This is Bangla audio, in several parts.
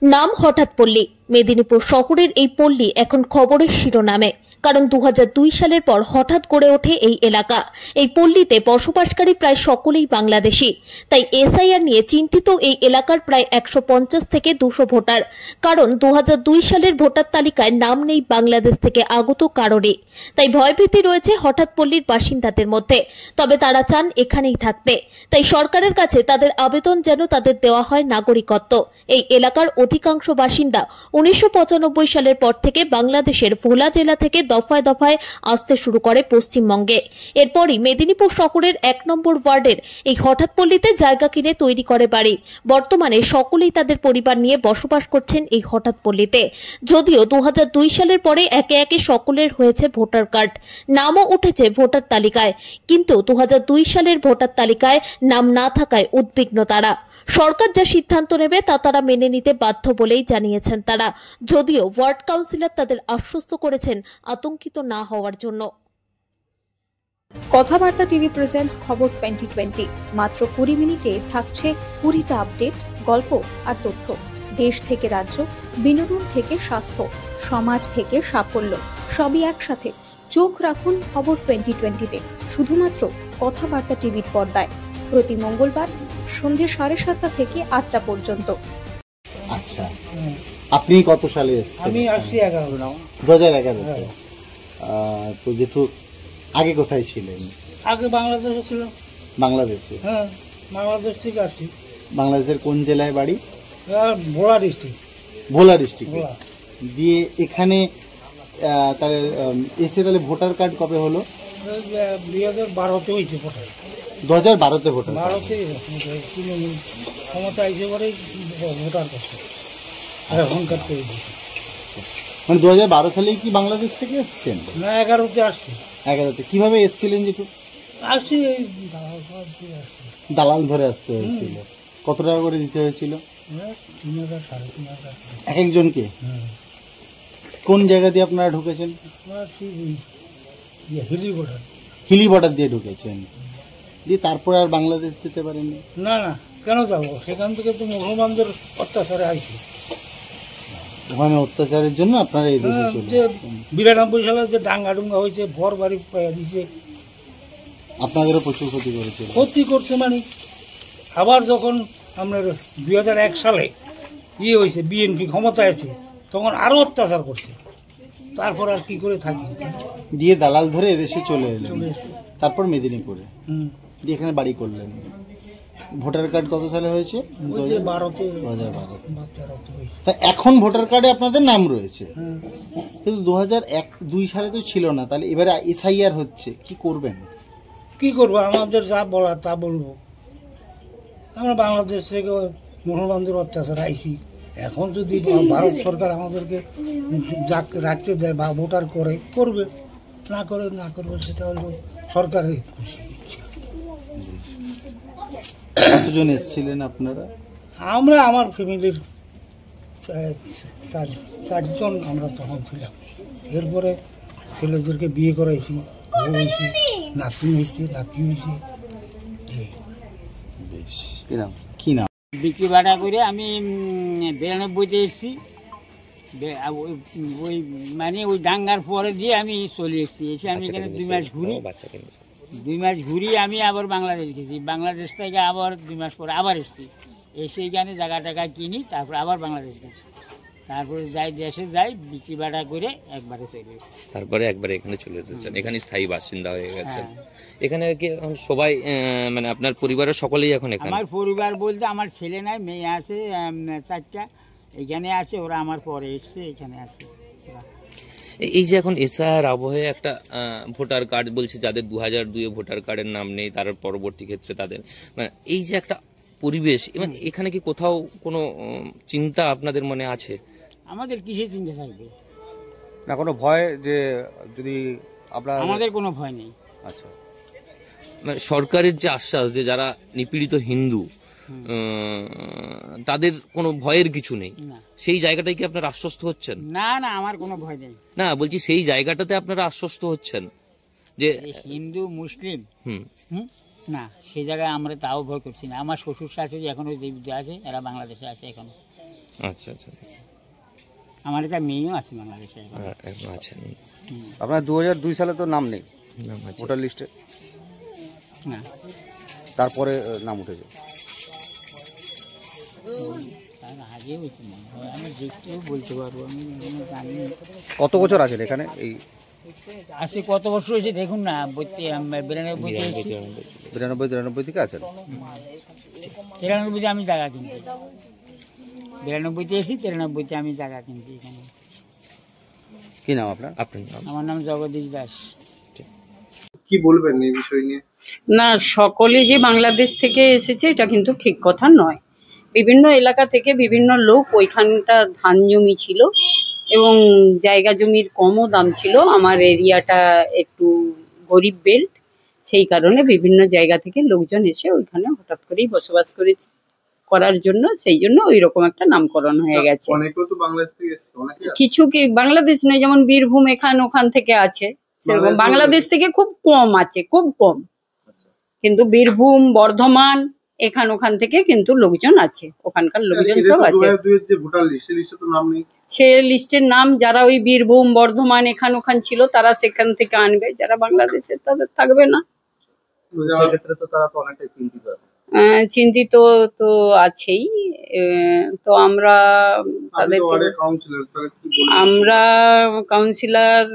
নাম হঠাৎ পল্লী। মেদিনীপুর শহরের এই পল্লী এখন খবরের শিরোনামে, কারণ 2002 সালের পর হঠাৎ গড়ে ওঠে এই এলাকা। এই পল্লীতে বসবাসকারী প্রায় সকলেই বাংলাদেশী। তাই এসআইআর নিয়ে চিন্তিত এই এলাকার প্রায় 150 থেকে 200 ভোটার। কারণ 2002 সালের ভোটার তালিকায় নাম নেই বাংলাদেশ থেকে আগত কারোরই। তাই ভয়ভীতি রয়েছে হঠাৎ পল্লীর বাসিন্দাদের মধ্যে। তবে তারা চান এখানেই থাকতে। তাই সরকারের কাছে তাদের আবেদন যেন তাদের দেওয়া হয় নাগরিকত্ব। এই এলাকার অধিকাংশ বাসিন্দা 1995 সালের পর থেকে বাংলাদেশের ভোলা জেলা থেকে দফায় দফায় আসতে শুরু করে পশ্চিমবঙ্গে। এরপরই মেদিনীপুর শহরের 1 নম্বর ওয়ার্ডের এই হঠাৎ পল্লীতে জায়গা কিনে তৈরি করে বাড়ি। বর্তমানে সকলেই তাদের পরিবার নিয়ে বসবাস করছেন এই হঠাৎ পল্লীতে। যদিও 2002 সালের পরে একে একে সকলের হয়েছে ভোটার কার্ড, নামও উঠেছে ভোটার তালিকায়, কিন্তু 2002 সালের ভোটার তালিকায় নাম না থাকায় উদ্বিগ্ন তারা। সরকার যা সিদ্ধান্ত নেবে তা তারা মেনে নিতে বাধ্য বলেই জানিয়েছেন তারা। যদিও ওয়ার্ড কাউন্সিলর তাদের আশ্বস্ত করেছেন আতঙ্কিত না হওয়ার জন্য। কথাবার্তা টিভি প্রেজেন্টস খবর 2020। মাত্র 20 মিনিটে থাকছে 20টা আপডেট, গল্প আর তথ্য। দেশ থেকে রাজ্য, বিনোদন থেকে স্বাস্থ্য, সমাজ থেকে সাফল্য, সবই একসাথে। চোখ রাখুন খবর 2020-তে, শুধুমাত্র কথাবার্তা টিভির পর্দায়, প্রতি মঙ্গলবার সন্ধ্যে 7:30 থেকে 8টা পর্যন্ত। আচ্ছা, আপনি কত সালে এসেছেন? আমি আসছি 2011। তো যেহেতু আগে কোথায় ছিলেন? আগে বাংলাদেশে ছিল। বাংলাদেশে? হ্যাঁ, বাংলাদেশ থেকে আসছি। বাংলাদেশের কোন জেলায় বাড়ি? ভোলা ডিস্ট্রিক্ট। ভোলা ডিস্ট্রিক্ট দিয়ে এখানে তাহলে এসে তাহলে ভোটার কার্ড কবে হলো? 2012-তে হয়েছে ভোটার। 2012-তে ভোটার? 12-তে ক্ষমতা এসে পরে ভোটার করছে, এখন কার্ড করে দিয়েছে। মানে 2012 সালেই কি বাংলাদেশ থেকে এসেছেন? না, 11-তে আসছি। 11-তে কিভাবে এসেছিলেন? যেটু আসছি দালাল ধরে আসতে হয়েছিল। কত টাকা করে দিতে হয়েছিল? 3,000 3,500 এক একজনকে? কোন জায়গা দিয়ে আপনারা ঢুকেছেন? হিলি বর্ডার দিয়ে ঢুকেছেন, দিয়ে তারপরে আর বাংলাদেশ যেতে পারেননি? না না, কেন যাবো? সেখান থেকে তো মুসলমানদের অত্যাচারে আইছি। ওখানে অত্যাচারের জন্য আপনারা এই দেশে চলে এসেছেন। 92 সালে যে ডাঙ্গা ডুঙ্গা হয়েছে, ঘর বাড়ি পাইয়া দিছে, আপনাদেরও প্রচুর ক্ষতি করেছে। ক্ষতি করছে মানে আবার যখন আপনার 2001 সালে হয়েছে, বিএনপি ক্ষমতায় আছে, তখন আরো অত্যাচার করছে। তারপর আর কি করে থাকি, দিয়ে দালাল ধরে এদেশে চলে এলেন, তারপর মেদিনীপুরে দিয়ে এখানে বাড়ি করলেন। ভোটার কার্ড কত সালে হয়েছে? 2012-তে। তা এখন ভোটার কার্ডে আপনাদের নাম রয়েছে, কিন্তু 2001-2 সালে তো ছিল না। তাহলে এবারে এসআইআর হচ্ছে, কি করবেন? কি করবো, আমাদের যা বলা তা বলবো। আমরা বাংলাদেশ থেকে মুসলমানদের অত্যাচার আইছি, এখন যদি ভারত সরকার আমাদেরকে রাখতে দেয় বা ভোটার করে, করবে, না করে না করবে, সেটা হলো সরকারের খুশি। কতজন এসেছিলেন আপনারা? আমরা আমার ফ্যামিলির 4 জন আমরা তখন ছিলাম। এরপরে ছেলেদেরকে বিয়ে করাইছি, বউ হয়েছি, নাতি হয়েছে, নাতি হয়েছে। বেশ, কি নাম? বিক্রি বাটা করে আমি 92-তে এসেছি। ওই মানে ওই ডাঙ্গার পরে দিয়ে আমি চলে এসেছি। এসে আমি এখানে 2 মাস ঘুরি, 2 মাস ঘুরি আমি আবার বাংলাদেশ গেছি। বাংলাদেশ থেকে আবার 2 মাস পরে আবার এসেছি। এসে এখানে জায়গা টাকা কিনি, তারপর আবার বাংলাদেশ গেছি। তারপরে যাই দেশে যাই, বিক্রি বাটা করে একবারে চলে এসেছি। তারপরে একবারে এখানে চলে এসেছেন, এখানে স্থায়ী বাসিন্দা হয়ে গেছেন। এখানে কি সবাই মানে আপনার পরিবারের সকলেই এখন এখানে? আমার পরিবার বলতে আমার ছেলে নাই, মেয়ে আছে 4টা, এখানে আছে। ওরা আমার পরে এসছে, এখানে আছে। এই যে এখন এসআইআর আবহে একটা ভোটার কার্ড বলছে, যাদের 2002-এ ভোটার কার্ডের নাম নেই, তার পরবর্তী ক্ষেত্রে তাদের, মানে এই যে একটা পরিবেশ, মানে এখানে কি কোথাও কোনো চিন্তা আপনাদের মনে আছে? আমাদের কিসের চিন্তা থাকবে? না, কোনো ভয় যে যদি আমাদের কোনো ভয় নেই। আচ্ছা, মানে সরকারের যে আশ্বাস যে যারা নিপীড়িত হিন্দু, তাদের কোনো ভয়ের কিছু নেই, সেই জায়গাটাই কি আপনারা আশ্বস্ত হচ্ছেন? না না, আমার কোনো ভয় নেই। না, বলছি সেই জায়গাটাতে আপনারা আশ্বস্ত হচ্ছেন যে হিন্দু মুসলিম না, সেই জায়গায় আমরা তাও ভয় করছি না। আমার শ্বশুর শাশুড়ি এখন ওই জীবিত আছে, এরা বাংলাদেশে আছে এখন। আচ্ছা আচ্ছা, আমার একটা মেয়েও আছে বাংলাদেশে এখন। এখন আছেন। আপনার 2002 সালে তো নাম নেই নাম আছে। ভোটার লিস্টে, না, তারপরে নাম উঠেছে। তার আগে হয়েছে মনে হয়, আমি দেখতেও বলতে পারবো, আমি এখনো জানি না। কত বছর আছেন এখানে? এই আসে কত বছর হয়েছে দেখুন না, বইতে 92-তে এসেছি। 92-93 থেকে আছেন। 93-তে আমি জায়গা কিনছি, 92-তে এসেছি, 93-তে আমি জায়গা কিনছি এখানে। কি নাম আপনার? আপনার নাম? আমার নাম জগদীশ দাস। কি বলবেন এই বিষয় নিয়ে? না, সকলে যে বাংলাদেশ থেকে এসেছে এটা কিন্তু ঠিক কথা নয়। বিভিন্ন এলাকা থেকে বিভিন্ন লোক, ওইখানটা ধান জমি ছিল এবং জায়গা জমির কমও দাম ছিল। আমার এরিয়াটা একটু গরিব বেল্ট, সেই কারণে বিভিন্ন জায়গা থেকে লোকজন এসে ওইখানে হঠাৎ করেই বসবাস করার জন্য, সেই জন্য ওই রকম একটা নামকরণ হয়ে গেছে। অনেকেও তো বাংলাদেশ থেকে এসেছে, অনেকে কিছু কি বাংলাদেশ নয়, যেমন বীরভূম ওখান থেকে আছে, সেরকম বাংলাদেশ থেকে খুব কম আছে, খুব কম। কিন্তু বীরভূম, বর্ধমান ওখান থেকে কিন্তু লোকজন আছে, ওখানকার লোকজন সব আছে। 2002 যে ভোটার লিস্ট, লিস্টে তো নাম নেই। সে লিস্টের নাম যারা ওই বীরভূম, বর্ধমান ওখান ছিল তারা সেখান থেকে আনবে, যারা বাংলাদেশের তাদের থাকবে না। সেক্ষেত্রে তো তারা তো অনেকটাই চিন্তিত। চিন্তিত তো আছেই। তো আমরা তাদেরকে, আমরা কাউন্সিলর,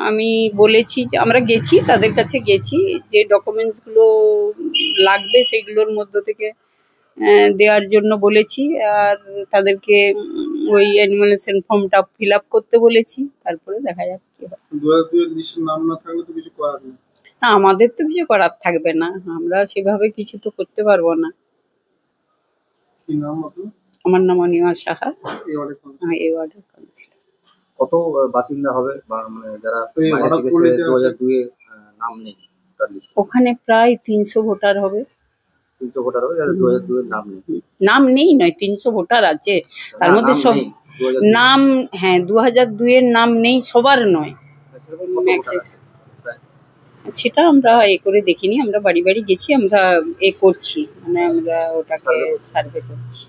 আমি বলেছি যে আমরা গেছি, তাদের কাছে গেছি, যে ডকুমেন্টসগুলো লাগবে সেইগুলোর মধ্য থেকে দেওয়ার জন্য বলেছি, আর তাদেরকে ওই অ্যানিমেশন ফর্মটা ফিল আপ করতে বলেছি, তারপরে দেখা যাক কি হয়। 2002 এর লিস্টে নাম না থাকলে তো কিছু করার নেই। না, আমাদের তো কিছু করার থাকবে না, আমরা সেভাবে কিছু তো করতে পারবো না। কি নাম আপনার? আমার নাম অনিমা সাহা, এই অনেক এই ওয়ার্ডের কাউন্সিলর। কত বাসিন্দা হবে বা মানে যারা এই বাইরে হঠাৎ থেকে করে এসে যে 2002 এ নাম নেই ভোটার লিস্ট? ওখানে প্রায় 300 ভোটার হবে। 300 ভোটার হবে যাদের 2002 এর নাম নেই। নাম নেই নয়, 300 ভোটার আছে, তার মধ্যে সব নাম, হ্যাঁ 2002 এর নাম নেই, সবার নয়। সেটা আমরা করে দেখিনি, আমরা বাড়ি বাড়ি গেছি, আমরা করছি, মানে আমরা ওটাকে সার্ভে করছি।